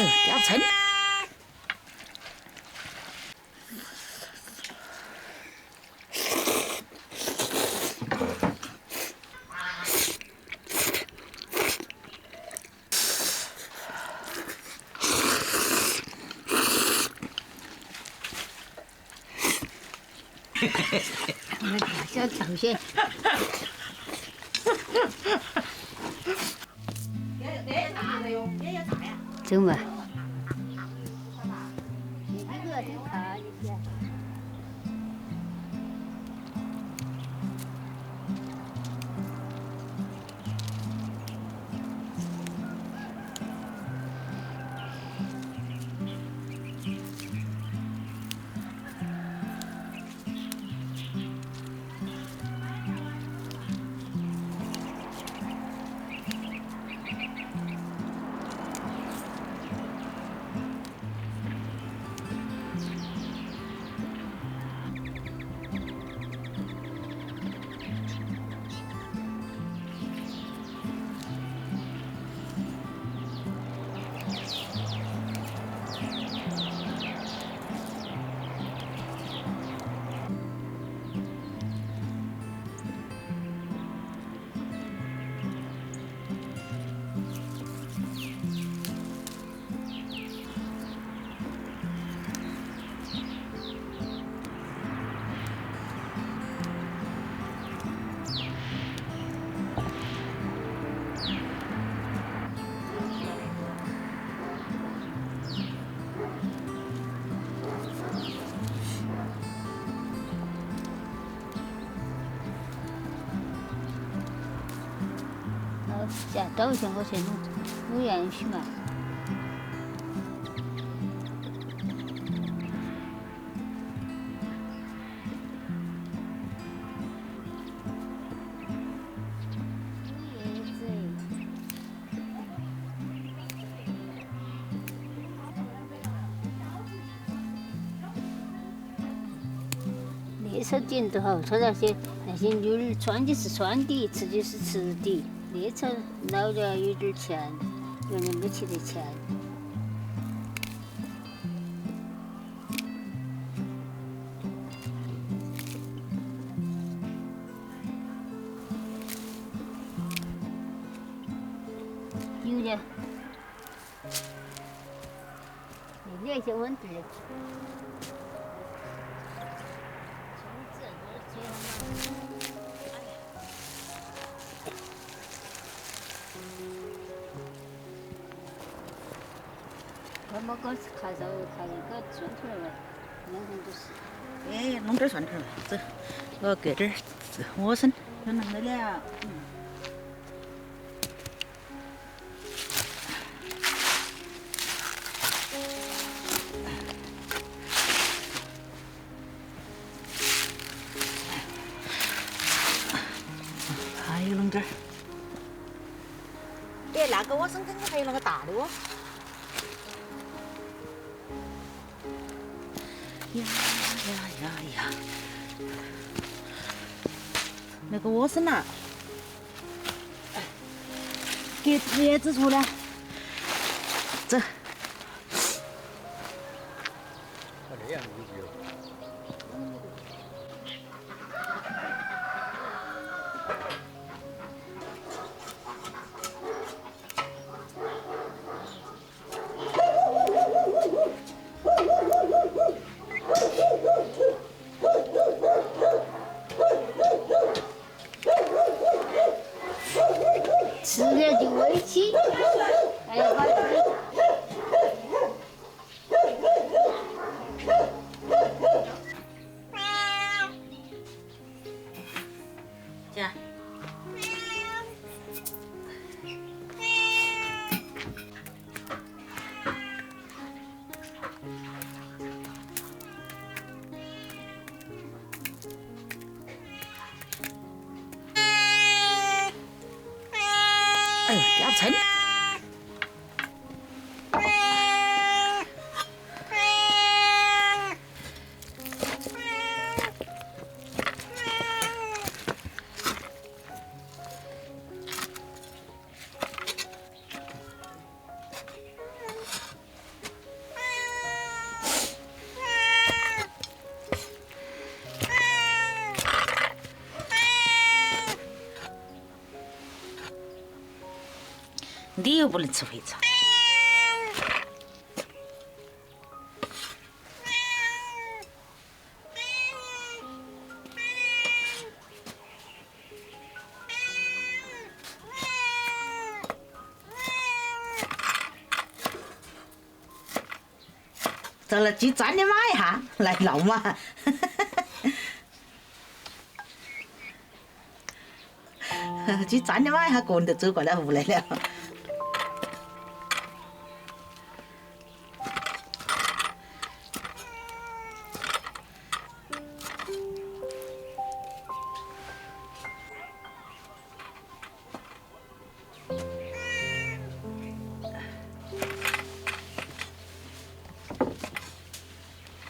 哎呦，掉层。小头些。走嘛。下刀像我去弄盐水嘛。那时候点都好，它那些女儿穿的是穿底，吃的是吃底。那时候捞了有点钱，原来没起得钱。有的，那些稳定的。我们刚看到看一个蒜头儿，两种都是。哎，弄点蒜头儿，走，我给点莴笋，就弄得了。还有弄点儿。哎，那个莴笋肯定还有那个大的哦。呀！那个莴笋呐，给叶子出来，走。这样子就。吃了就委屈，哎呀，把这个。姐。哎呦，掉层。你又不能吃肥肠。走了，去沾你妈一下，来闹嘛！去沾你妈一下，个人就走过来屋来了。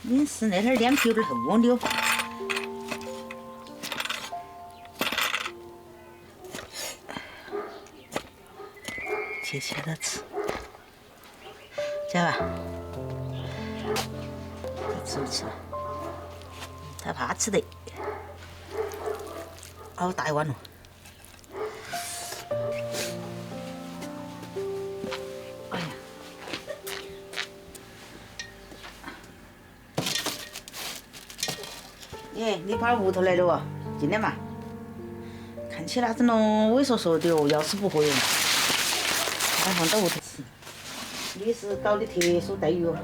你是那点脸皮有点厚哦，你哦。切起来吃，晓得吧？吃不吃？他怕吃的，好大一碗了。哎呀！你跑到屋头来了哦，进来嘛。看起那种咯萎缩缩的哦，要死不活哟。把放到屋头吃。你是搞的特殊待遇哦。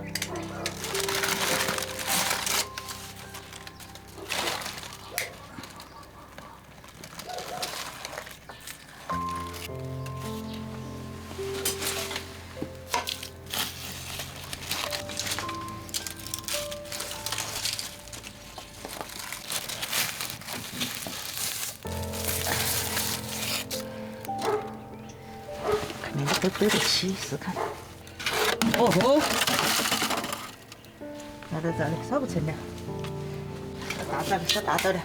看你都对得起，试看。哦吼，拿到这里，少不成了。大枣的，少大枣的。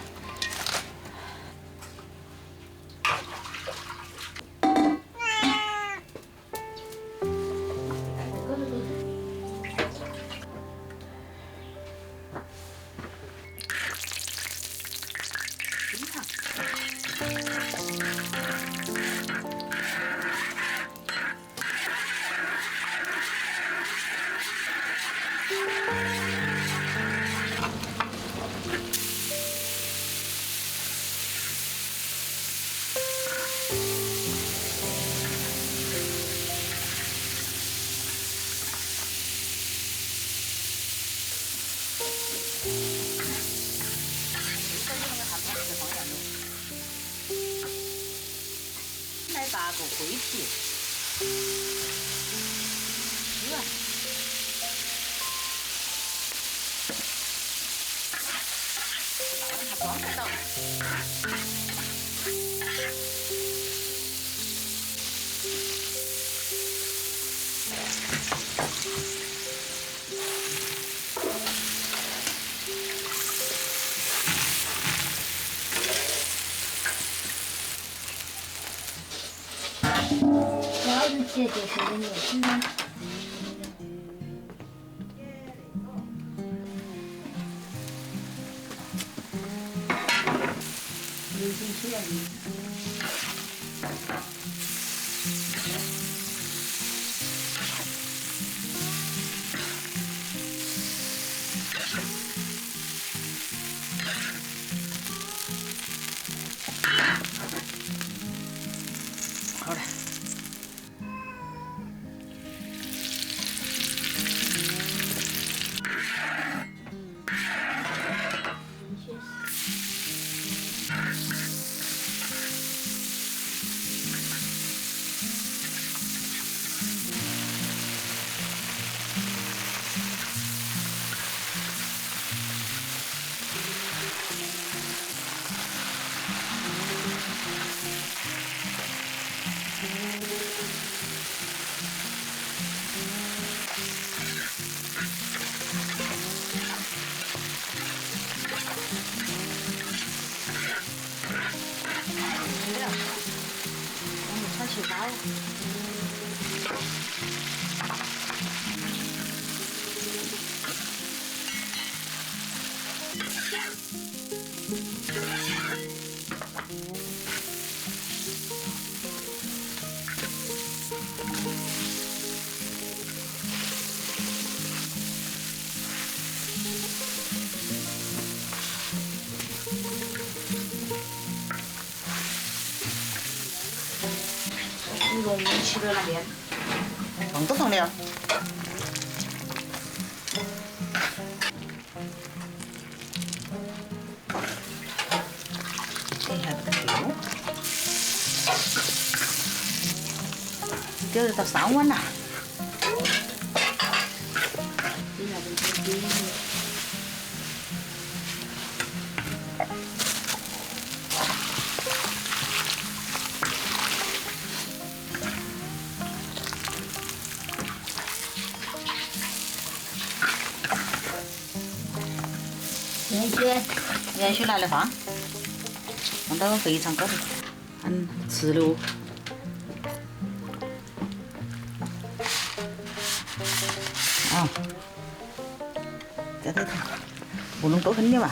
来8个桂皮，是啊，装得到。老子姐就是个年轻人。流行起来好了。中午吃的那边，动不动了。这还不得丢，丢了到3碗了。这还不得丢。盐水拿来放到肥肠高头，很吃的哦。啊，在这头，不能多狠点嘛。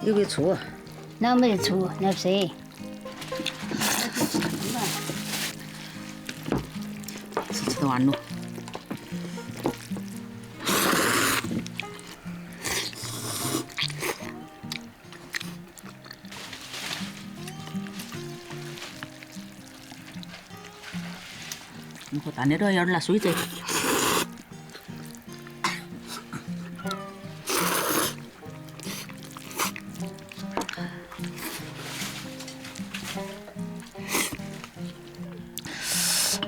有没有醋？那没得醋，那不是。吃得完了。我淡的都要拿水子。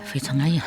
非常安逸。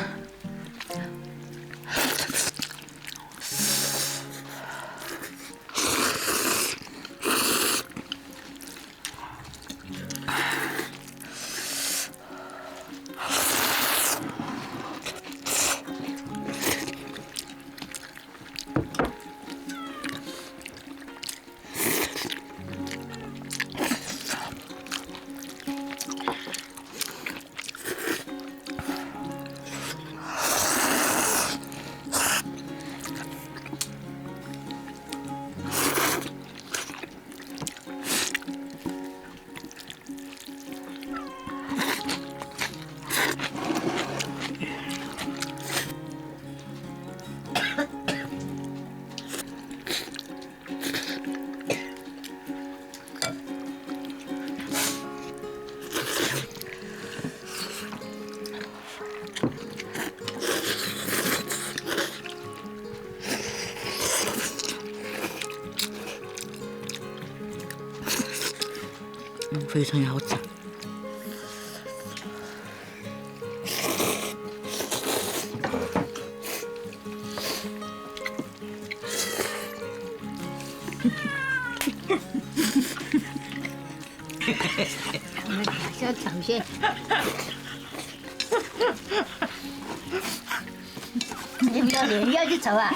非常好吃。小条线。你不要脸，你要去抽啊？